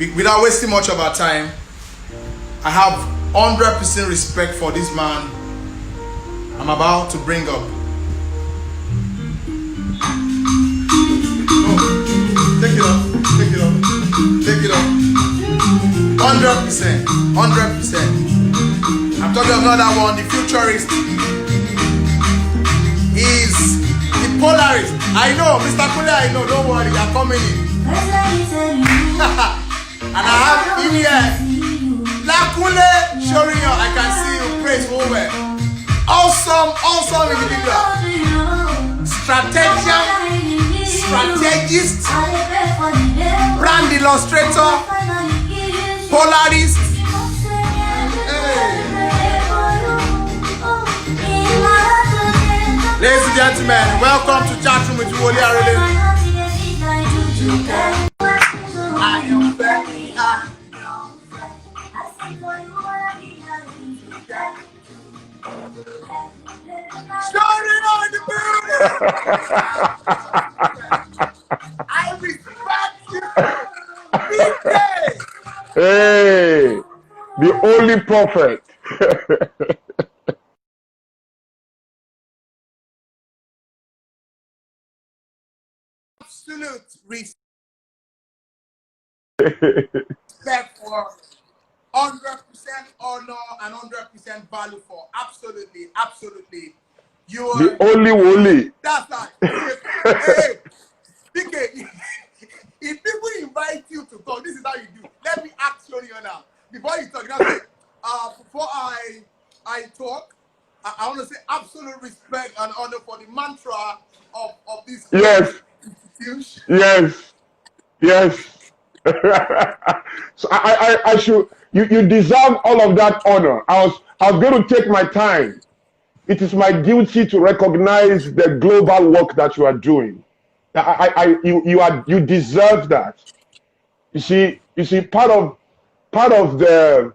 without wasting much of our time, I have 100% respect for this man I'm about to bring up. No, take it off, take it off, take it off. 100%, 100%. I'm talking about that one, the Futurist. Is the Polarist. I know, Mr. Kule, I know, don't worry, you're coming in. And I have in here Olakunle Soriyan. I can see you, praise over. Awesome, awesome individual. Strategist, brand illustrator, Polarist. Ladies and gentlemen, welcome to Chat Room with Woli Arole. I am very happy. Starting on the building. I respect you. PK. Hey, the only prophet. Absolute respect for 100% honor and 100% value for. Absolutely, absolutely. You are the only Woli. That's right. Hey, PK, if people invite you to talk, this is how you do. Let me ask you now. Before you talk, before I talk, I want to say absolute respect and honor for the mantra of this institution. Yes. So I should you deserve all of that honor. I was going to take my time. It is my duty to recognize the global work that you are doing. You deserve that. You see part of the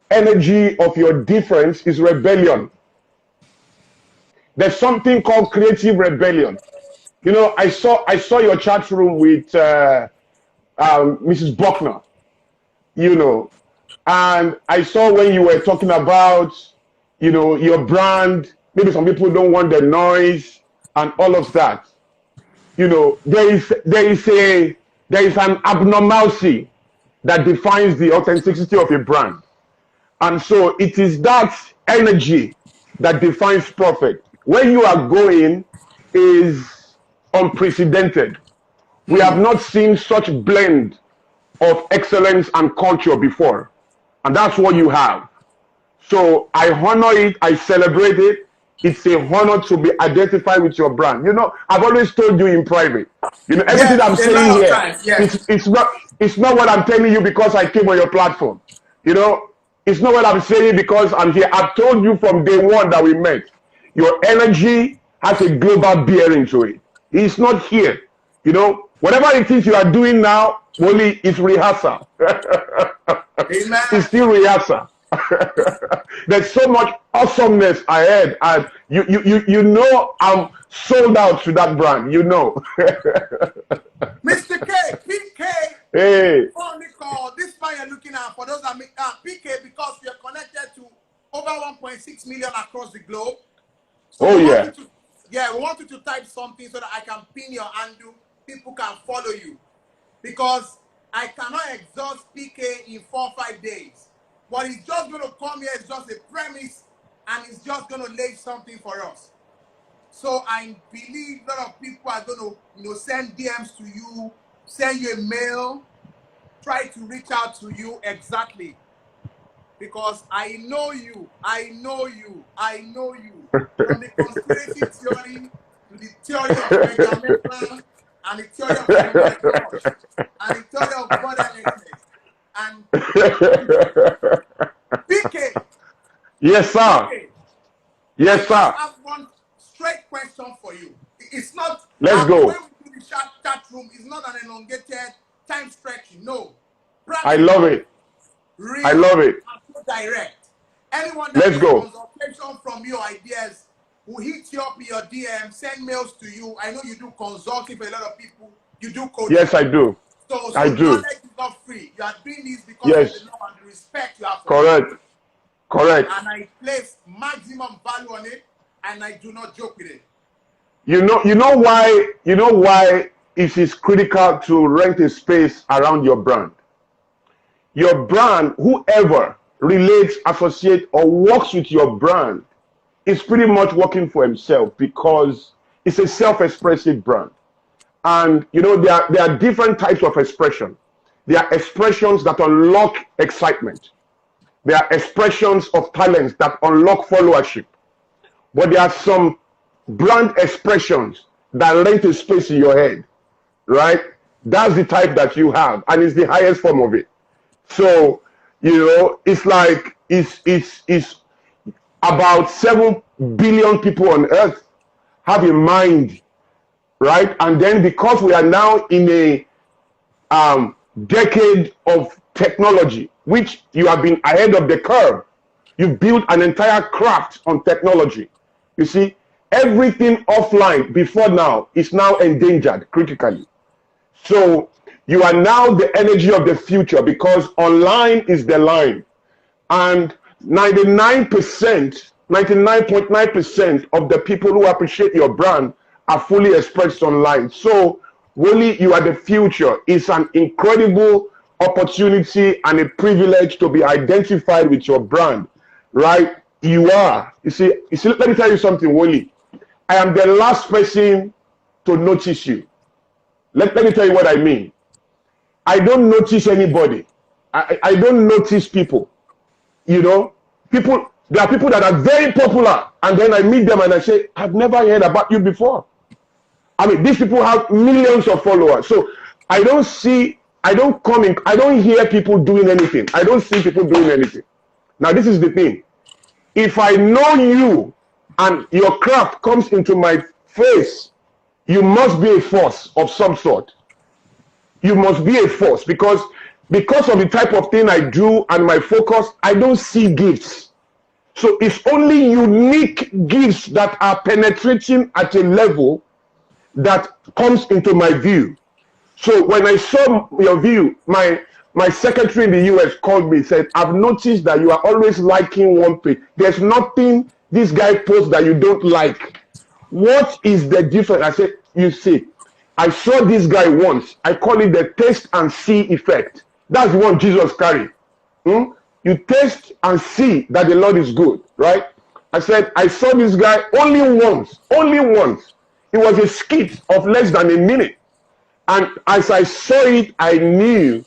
energy of your difference is rebellion. There's something called creative rebellion. You know, I saw your chat room with Mrs. Buckner, you know, and I saw when you were talking about, you know, your brand. Maybe some people don't want the noise and all of that. You know, there is an abnormality that defines the authenticity of a brand, and so it is that energy that defines Prophet. Where you are going is unprecedented. We have not seen such blend of excellence and culture before, and that's what you have. So I honor it, I celebrate it. It's a honor to be identified with your brand. You know, I've always told you in private, you know, everything I'm saying here, it's not what I'm telling you because I came on your platform. You know, it's not what I'm saying because I'm here. I've told you from day one that we met. Your energy has a global bearing to it. It's not here. You know, whatever it is you are doing now, Woli, is rehearsal. Amen. It's still rehearsal. There's so much awesomeness ahead, and you know I'm sold out to that brand. You know. Mr. K, PK. Hey. Call this man you're looking at for those that make PK because we are connected to over 1.6 million across the globe. So we want you to type something so that I can pin your handle. People can follow you because I cannot exhaust PK in 4 or 5 days. What he's just going to come here is just a premise, and he's just going to lay something for us. So I believe a lot of people are going to, you know, send DMs to you, send you a mail, try to reach out to you exactly. Because I know you. From the conspiracy theory to the theory of Benjamin Franklin and the theory of and the theory of borderlessness. And PK. Yes, sir. PK, yes, sir. I have one straight question for you. It's not. Let's go. When we do the chat room, it's not an elongated time stretching. No. I love it. Real, I love it. Direct. Anyone that Let's go. Consultation from your ideas will hit you up in your DM, send mails to you. I know you do consulting for a lot of people. You do coaching. Yes, I do. So I do. knowledge is not free. You are doing this because of the love and the respect you have for Correct. it. Correct. And I place maximum value on it, and I do not joke with it. You know why it is critical to rent a space around your brand. Your brand, whoever relates, associates, or works with your brand is pretty much working for himself, because it's a self-expressive brand. And there are different types of expression. There are expressions that unlock excitement. There are expressions of talents that unlock followership. But there are some brand expressions that rent a space in your head, right? That's the type that you have, and it's the highest form of it. So, it's like it's about 7 billion people on earth have a mind, right? And then because we are now in a decade of technology, which you have been ahead of the curve, you built an entire craft on technology. You see, everything offline before now is now endangered critically. So you are now the energy of the future, because online is the line. And 99.9% of the people who appreciate your brand are fully expressed online. So, Woli, you are the future. It's an incredible opportunity and a privilege to be identified with your brand, right? You are. You see, let me tell you something, Woli. I am the last person to notice you. Let me tell you what I mean. I don't notice anybody. I don't notice people. There are people that are very popular, and then I meet them and I say, I've never heard about you before. I mean, these people have millions of followers. So I don't hear people doing anything. I don't see people doing anything. Now, this is the thing. If I know you and your craft comes into my face, you must be a force of some sort. You must be a force, because of the type of thing I do and my focus, I don't see gifts. So it's only unique gifts that are penetrating at a level that comes into my view. So when I saw your view, my secretary in the US called me, said, I've noticed that you are always liking one page. There's nothing this guy posts that you don't like. What is the difference? I said, you see, I saw this guy once. I call it the taste and see effect. That's the one Jesus carried. You taste and see that the Lord is good, right? I said, I saw this guy only once. It was a skit of less than a minute. And as I saw it, I knew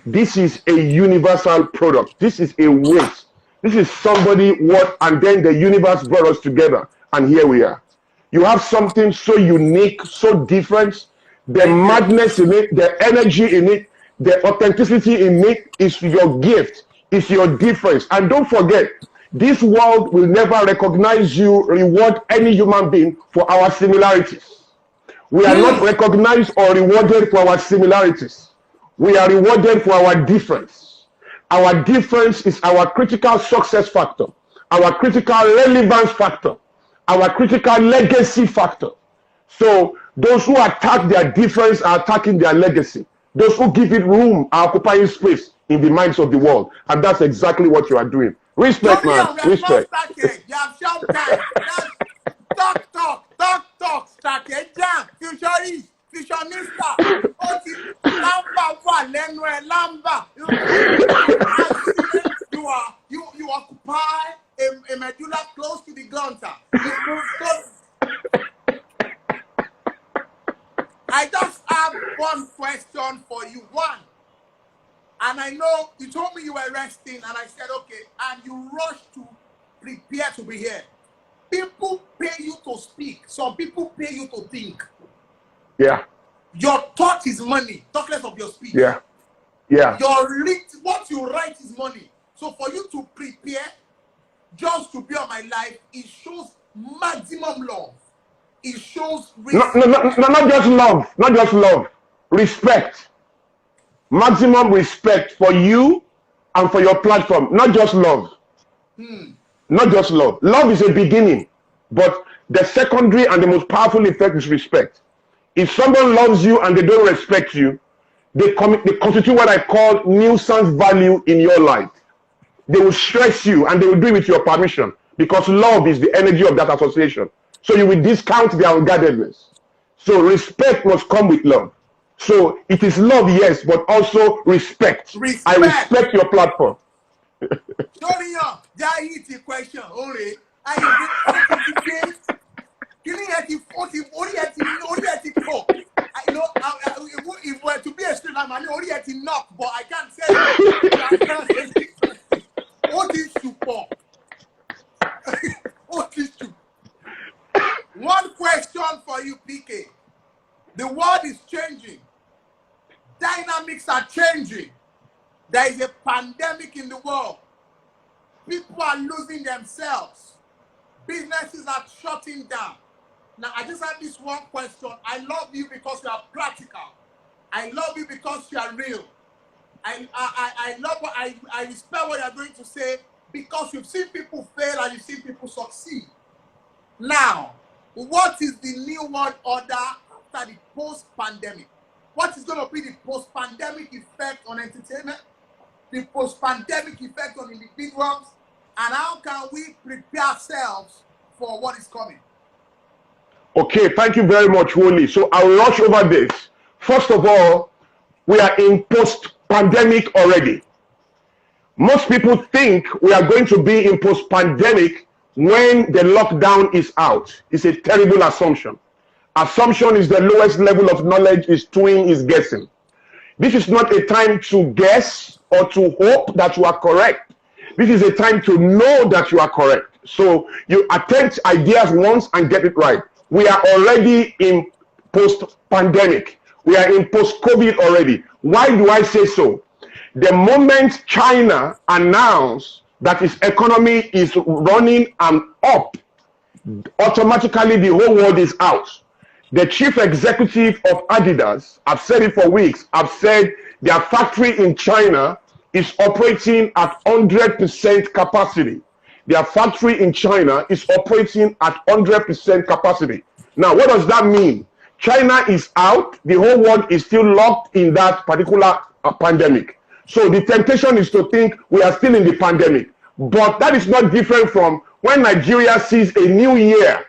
this is a universal product. This is a waste. This is somebody and then the universe brought us together. And here we are. You have something so unique, so different. The madness in it, the energy in it, the authenticity in it is your gift. It's your difference. And don't forget, this world will never recognize you, reward any human being for our similarities. We are not recognized or rewarded for our similarities. We are rewarded for our difference. Our difference is our critical success factor, our critical relevance factor, our critical legacy factor. So those who attack their difference are attacking their legacy. Those who give it room are occupying space in the minds of the world. And that's exactly what you are doing. Respect, man. Respect. You have shout time. Talk. Strategist, futurist, fusionista. You occupy a medulla close to the glanta. I just have one question for you. One. And I know you told me you were resting, and I said, okay, and you rushed to prepare to be here. People pay you to speak. Some people pay you to think. Yeah. Your thought is money. Talk less of your speech. Yeah. What you write is money. So for you to prepare just to be on my life, it shows maximum love. It shows respect. Not just love. Respect. Maximum respect for you and for your platform. Not just love. Not just love. Love is a beginning, but the secondary and the most powerful effect is respect. If someone loves you and they don't respect you, they constitute what I call nuisance value in your life. They will stress you, and they will do it with your permission, because love is the energy of that association. So you will discount their unguardedness. So respect must come with love. So it is love, yes, but also respect. I respect your platform. Soriyan, that is the question. Only if we're to be a student, I'm only at enough, but I can't say it. What is support? What is support? One question for you, PK. The world is changing. Dynamics are changing. There is a pandemic in the world. People are losing themselves. Businesses are shutting down. Now, I just have this one question. I love you because you are practical. I love you because you are real. I love what I respect what you're going to say, because you've seen people fail and you've seen people succeed. Now, what is the new world order after the post-pandemic? What is going to be the post-pandemic effect on entertainment, the post-pandemic effect on individuals, and how can we prepare ourselves for what is coming? Okay, thank you very much, Woli. So I'll rush over this. First of all, we are in post-pandemic already. Most people think we are going to be in post-pandemic when the lockdown is out. It's a terrible assumption. Assumption is the lowest level of knowledge, is doing, is guessing. This is not a time to guess or to hope that you are correct. This is a time to know that you are correct. So you attempt ideas once and get it right. We are already in post-pandemic. We are in post-COVID already. Why do I say so? The moment China announced that its economy is running and up, automatically the whole world is out. The chief executive of Adidas, I've said it for weeks, I've said their factory in China is operating at 100% capacity. Their factory in China is operating at 100% capacity. Now, what does that mean? China is out, the whole world is still locked in that particular pandemic. So the temptation is to think we are still in the pandemic. But that is not different from when Nigeria sees a new year.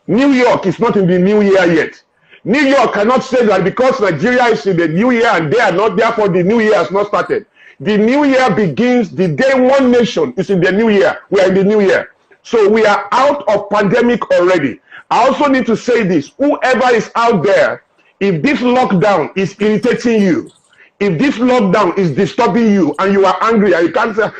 New York is not in the new year yet. New York cannot say that because Nigeria is in the new year and they are not, therefore the new year has not started. The new year begins the day one nation is in the new year. We are in the new year. So we are out of pandemic already. I also need to say this. Whoever is out there, if this lockdown is irritating you, if this lockdown is disturbing you and you are angry and you can't say,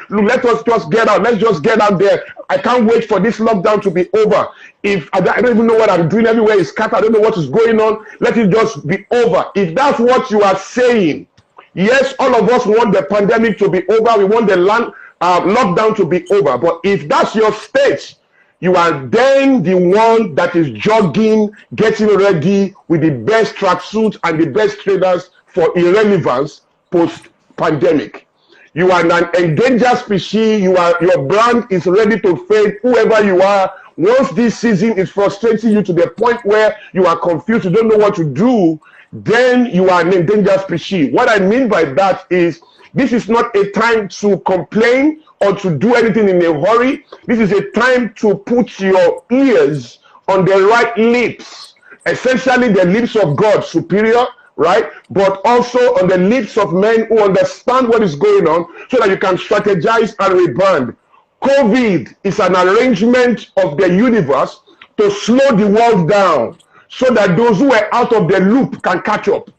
look, let us just get out. Let's just get out there. I can't wait for this lockdown to be over. If I don't even know what I'm doing, everywhere is scattered, I don't know what is going on, let it just be over. If that's what you are saying, yes, all of us want the pandemic to be over. We want the lockdown to be over. But if that's your state, you are then the one that is jogging, getting ready with the best tracksuit and the best traders for irrelevance post-pandemic. You are an endangered species. Your brand is ready to fade. Whoever you are, once this season is frustrating you to the point where you are confused, you don't know what to do, then you are an endangered species. What I mean by that is this is not a time to complain or to do anything in a hurry. This is a time to put your ears on the right lips, essentially the lips of God, superior, right? But also on the lips of men who understand what is going on so that you can strategize and rebrand. COVID is an arrangement of the universe to slow the world down so that those who are out of the loop can catch up.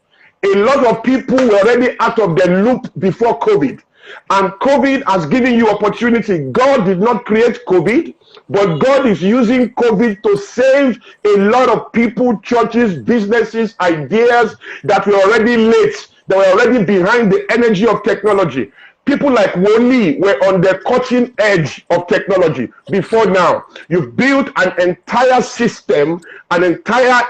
A lot of people were already out of the loop before COVID. And COVID has given you opportunity. God did not create COVID, but God is using COVID to save a lot of people, churches, businesses, ideas that were already late, that were already behind the energy of technology. People like Woli were on the cutting edge of technology before now. You've built an entire system, an entire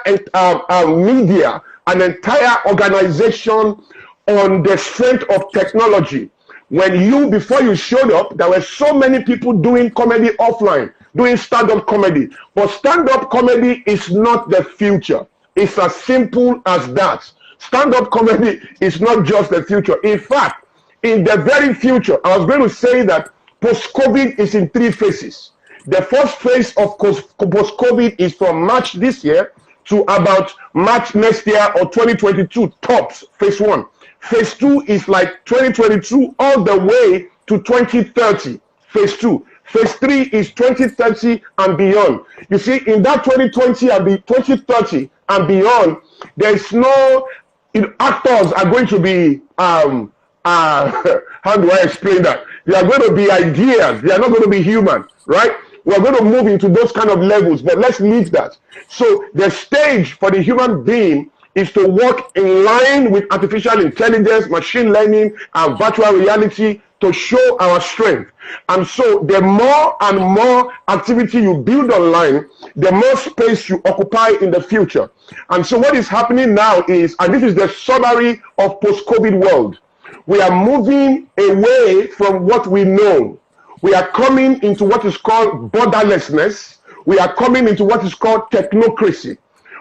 media, an entire organization on the strength of technology. Before you showed up, there were so many people doing comedy offline, doing stand-up comedy. But stand-up comedy is not the future. It's as simple as that. stand-up comedy is not just the future. In fact, in the very future, I was going to say that post-COVID is in 3 phases. The first phase of post-COVID is from March this year to about March next year or 2022, tops, phase 1. Phase 2 is like 2022 all the way to 2030, phase 2. Phase 3 is 2030 and beyond. You see, in that 2020 and 2030 and beyond, there is no, actors are going to be, how do I explain that? They are going to be ideas. They are not going to be human, right? We're going to move into those kind of levels, but let's leave that. So the stage for the human being is to work in line with artificial intelligence, machine learning, and virtual reality to show our strength. And so the more and more activity you build online, the more space you occupy in the future. And so what is happening now is, and this is the summary of post-COVID world, we are moving away from what we know. We are coming into what is called borderlessness. We are coming into what is called technocracy.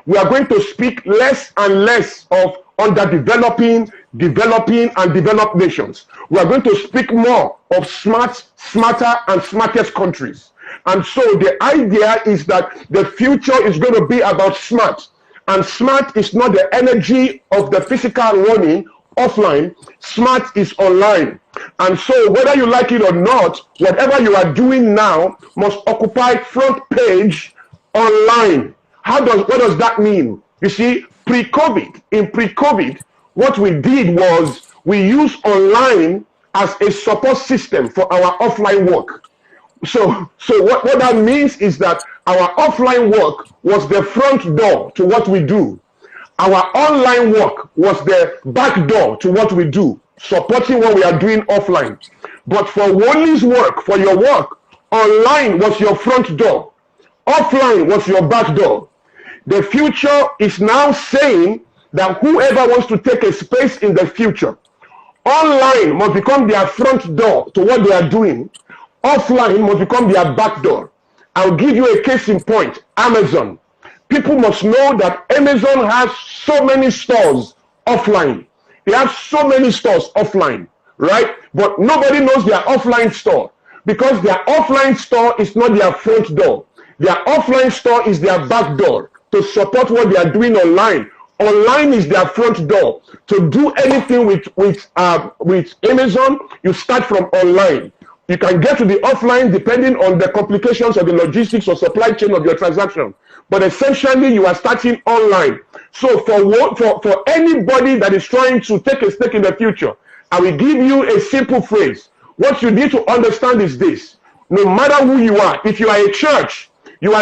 We are going to speak less and less of underdeveloping, developing, and developed nations. We are going to speak more of smarter, and smartest countries. And so the idea is that the future is going to be about smart. And smart is not the energy of the physical running offline. Smart is online. And so whether you like it or not, whatever you are doing now must occupy front page online. What does that mean? You see, in pre-COVID, what we did was we used online as a support system for our offline work. So what that means is that our offline work was the front door to what we do. Our online work was the back door to what we do, supporting what we are doing offline. But for Woli's work, for your work, online was your front door. Offline was your back door. The future is now saying that whoever wants to take a space in the future, online must become their front door to what they are doing. Offline must become their back door. I'll give you a case in point, Amazon. People must know that Amazon has so many stores offline. They have so many stores offline, right? But nobody knows their offline store because their offline store is not their front door. Their offline store is their back door to support what they are doing online. Online is their front door. To do anything with Amazon, you start from online. You can get to the offline depending on the complications of the logistics or supply chain of your transaction. But essentially, you are starting online. So for anybody that is trying to take a stake in the future, I will give you a simple phrase. What you need to understand is this. No matter who you are, if you are a church, you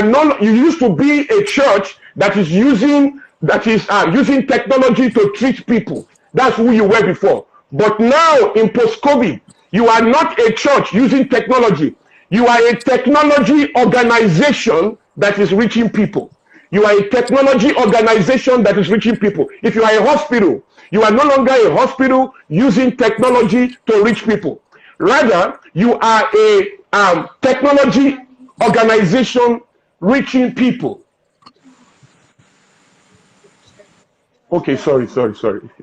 used to be a church that is using technology to treat people. That's who you were before. But now in post-COVID, you are not a church using technology. You are a technology organization that is reaching people. You are a technology organization that is reaching people. If you are a hospital, you are no longer a hospital using technology to reach people. Rather, you are a technology organization reaching people. Okay, sorry.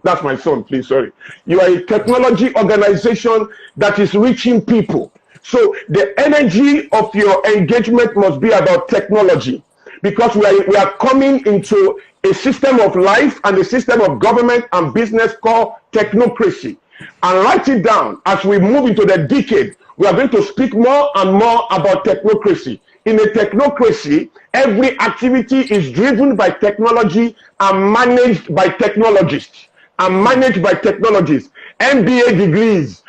That's my son, please, sorry. You are a technology organization that is reaching people. So the energy of your engagement must be about technology, because we are coming into a system of life and a system of government and business called technocracy. And write it down. As we move into the decade, we are going to speak more and more about technocracy. In a technocracy, every activity is driven by technology and managed by technologists. MBA degrees,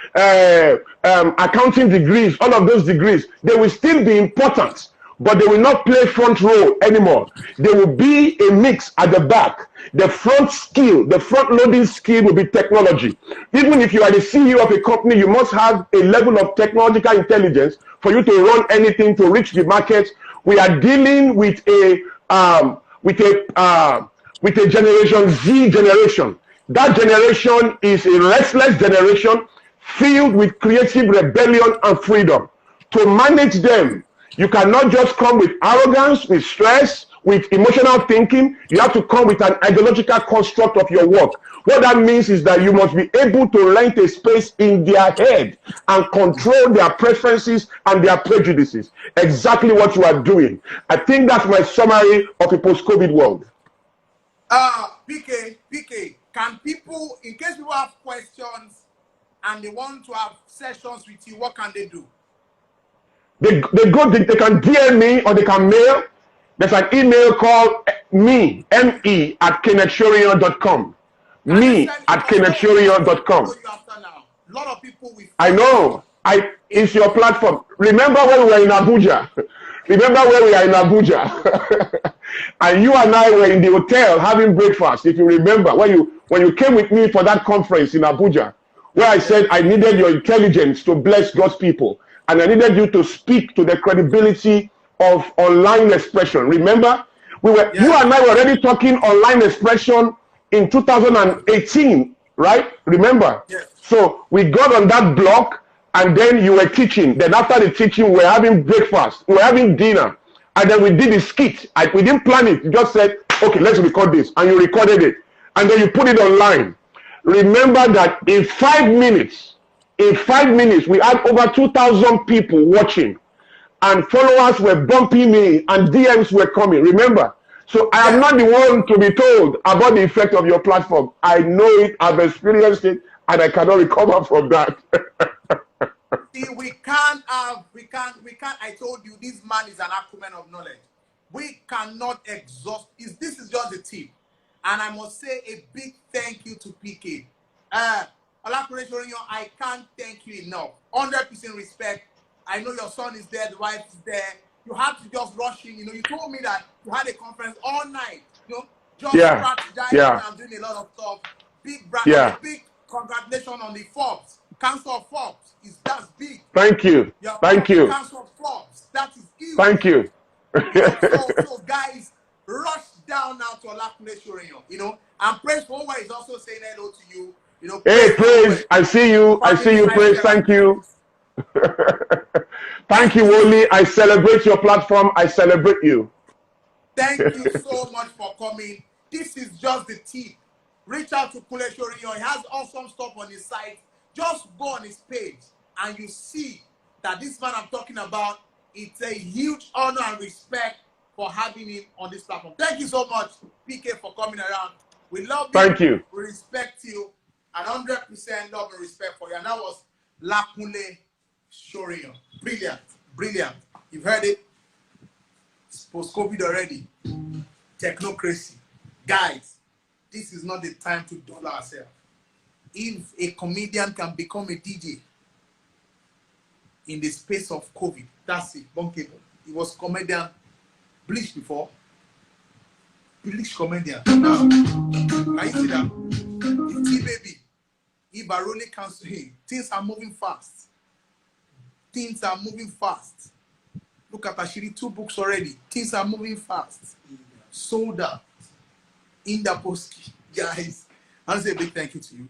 accounting degrees, all of those degrees, they will still be important, but they will not play front row anymore. There will be a mix at the back. The front skill, the front loading skill will be technology. Even if you are the CEO of a company, you must have a level of technological intelligence for you to run anything, to reach the market. We are dealing with a generation Z generation. That generation is a restless generation filled with creative rebellion and freedom. To manage them, you cannot just come with arrogance, with stress, with emotional thinking. You have to come with an ideological construct of your work. What that means is that you must be able to rent a space in their head and control their preferences and their prejudices. Exactly what you are doing. I think that's my summary of a post-COVID world. PK, can people, in case people have questions and they want to have sessions with you, what can they do? They can DM me or they can mail. There's an email called me, M-E, at kennethsoriyan.com. me@kennethsoriyan.com. A lot of people with I know. It's your platform. Remember when we were in Abuja? And you and I were in the hotel having breakfast. If you remember, when you came with me for that conference in Abuja, where I said I needed your intelligence to bless God's people, and I needed you to speak to the credibility of online expression. Remember, you and I were already talking online expression in 2018, right? Remember? Yes. So we got on that block, and then you were teaching. Then after the teaching, we were having breakfast, we were having dinner, and then we did the skit. We didn't plan it. You just said, okay, let's record this, and you recorded it, and then you put it online. Remember that in 5 minutes, we had over 2,000 people watching, and followers were bumping me, and DMs were coming. Remember? So I am not the one to be told about the effect of your platform. I know it, I've experienced it, and I cannot recover from that. See, we can't, I told you, this man is an acumen of knowledge. We cannot exhaust, this is just the tip. And I must say a big thank you to PK. Olakunle Soriyan, I can't thank you enough. 100% respect. I know your son is there, the wife is there. You had to just rush in. You know, you told me that you had a conference all night. You know, just strategizing and doing a lot of stuff. Big brand, big congratulations on the Forbes. Council of Forbes. That's big. Thank you. Thank you. Council of Forbes. That is huge. Thank you. So guys, rush down now to Olakunle Soriyan. You know, and Praise Forward is also saying hello to you. You know, hey, Praise, I see you. Praise. Thank you. Thank you, Woli. I celebrate your platform. I celebrate you. Thank you so much for coming. This is just the tip. Reach out to Kule Soriyan. He has awesome stuff on his site. Just go on his page and you see that this man I'm talking about, it's a huge honor and respect for having him on this platform. Thank you so much, PK, for coming around. We love you. Thank you. We respect you. And 100% love and respect for you. And that was Olakunle Soriyan. Brilliant. Brilliant. You've heard it. It's post-COVID already. Technocracy. Guys, this is not the time to dull ourselves. If a comedian can become a DJ in the space of COVID, that's it. Bunkable. He was comedian Bleach before. Bleach comedian. Now, can you see that? Baby. If Arole comes to him, things are moving fast. Things are moving fast. Look at Ashiri, 2 books already. Things are moving fast. Sold out. In the post, guys. I want to say a big thank you to you.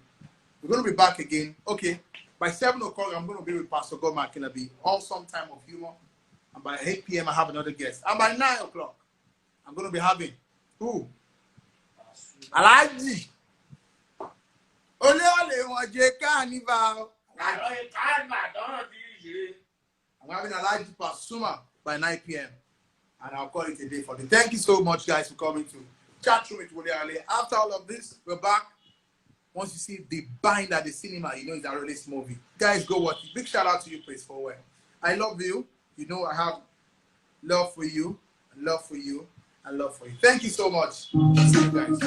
We're going to be back again. Okay. By 7 o'clock, I'm going to be with Pastor Godman Kilabi. Awesome time of humor. And by 8 p.m., I have another guest. And by 9 o'clock, I'm going to be having who? Alaji. I'm having Alaji Pasuma by 9 p.m. And I'll call it a day for them. Thank you so much, guys, for coming to chat room with Woli Arole. After all of this, we're back. Once you see the bind at the cinema, you know it's Arole's movie. Guys, go watch it. Big shout out to you, Praise Forward. I love you. You know I have love for you, love for you, and love for you. Thank you so much. See you guys.